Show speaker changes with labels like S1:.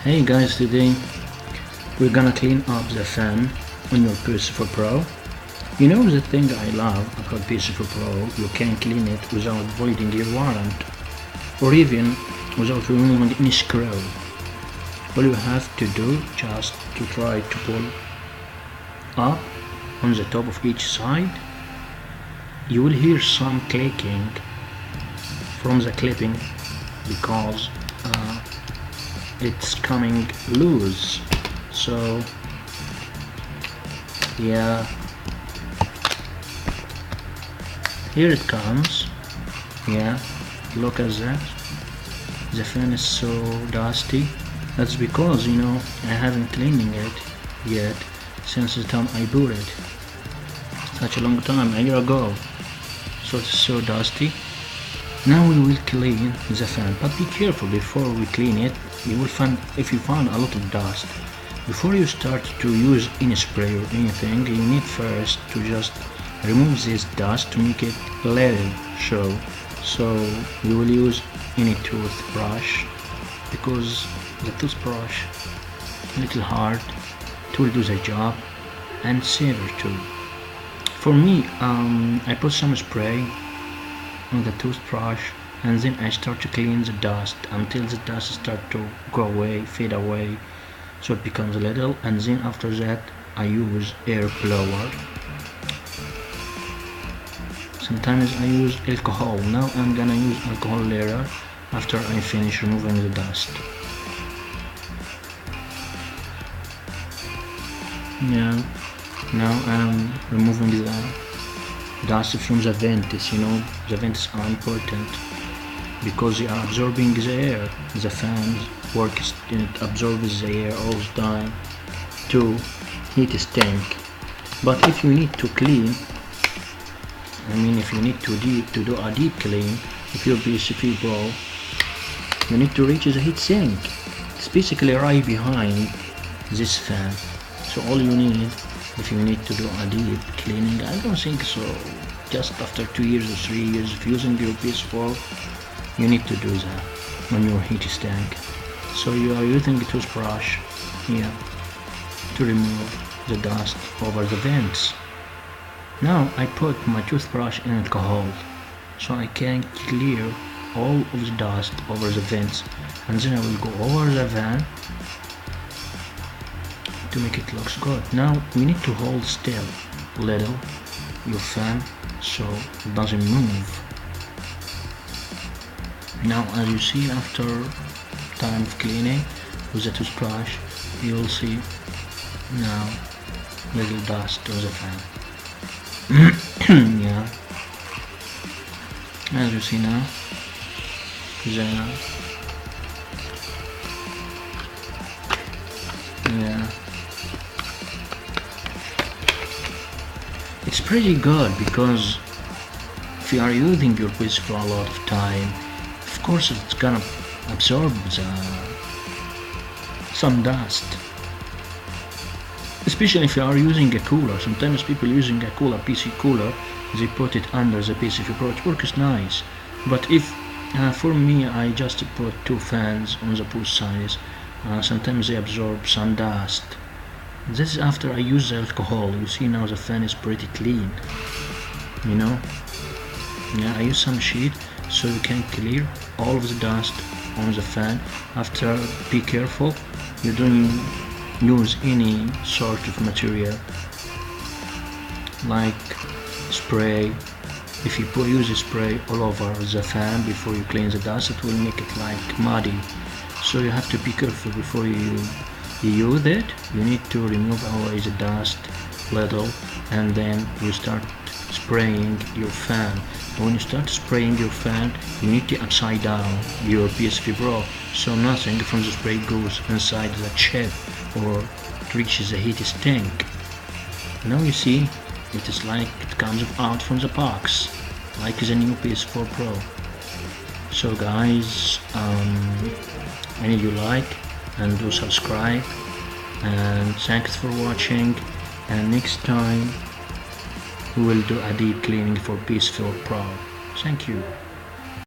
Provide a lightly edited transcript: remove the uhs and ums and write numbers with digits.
S1: Hey guys, today we're gonna clean up the fan on your ps4 Pro. You know the thing I love about ps4 Pro, you can clean it without voiding your warrant or even without removing any screw. All you have to do just to try to pull up on the top of each side. You will hear some clicking from the clipping because it's coming loose. So yeah, here it comes. Yeah, look at that. The fan is so dusty. That's because I haven't cleaned it yet since the time I bought it such a long time, a year ago. So it's so dusty. Now we will clean the fan, but be careful before we clean it. You will find, if you find a lot of dust, before you start to use any spray or anything, you need first to just remove this dust to make it little show. So you will use any toothbrush because the toothbrush a little hard to do the job and safer too. For me, I put some spray on the toothbrush and then I start to clean the dust until the dust start to go away, fade away, so it becomes little, and then after that I use air blower. Sometimes I use alcohol. Now I'm gonna use alcohol later after I finish removing the dust. Yeah, now I'm removing the dust from the vents. The vents are important because they are absorbing the air. The fans works, it absorbs the air all the time to heat a tank. But if you need to clean, if you need to do a deep clean, if you're ps4 Pro, you need to reach the heat sink. It's basically right behind this fan. So all you need, if you need to do a deep cleaning, I don't think so. Just after 2 years or 3 years of using your ps4, you need to do that on your heat tank. So you are using a toothbrush here to remove the dust over the vents. Now I put my toothbrush in alcohol so I can clear all of the dust over the vents, and then I will go over the van to make it looks good. Now we need to hold still little your fan so it doesn't move. Now as you see, after time of cleaning with the toothbrush, you will see now little dust on the fan. Yeah, as you see now, yeah, it's pretty good because if you are using your ps for a lot of time, of course it's gonna absorb some dust, especially if you are using a cooler. Sometimes people using a cooler, PC cooler, they put it under the ps4 Pro. It works nice, but if for me I just put 2 fans on the both sides. Sometimes they absorb some dust. This is after I use the alcohol. You see now the fan is pretty clean. Yeah, I use some sheet so you can clear all of the dust on the fan. After, be careful you don't use any sort of material like spray. If you use a spray all over the fan before you clean the dust, it will make it like muddy. So you have to be careful before you use it. You need to remove away the dust little, and then you start spraying your fan. When you start spraying your fan, you need to upside down your ps4 Pro so nothing from the spray goes inside the chip or reaches the heat tank. Now you see it is like it comes out from the box like the new ps4 Pro. So guys, I need you like and do subscribe, and thanks for watching, and next time we will do a deep cleaning for ps4 Pro. Thank you.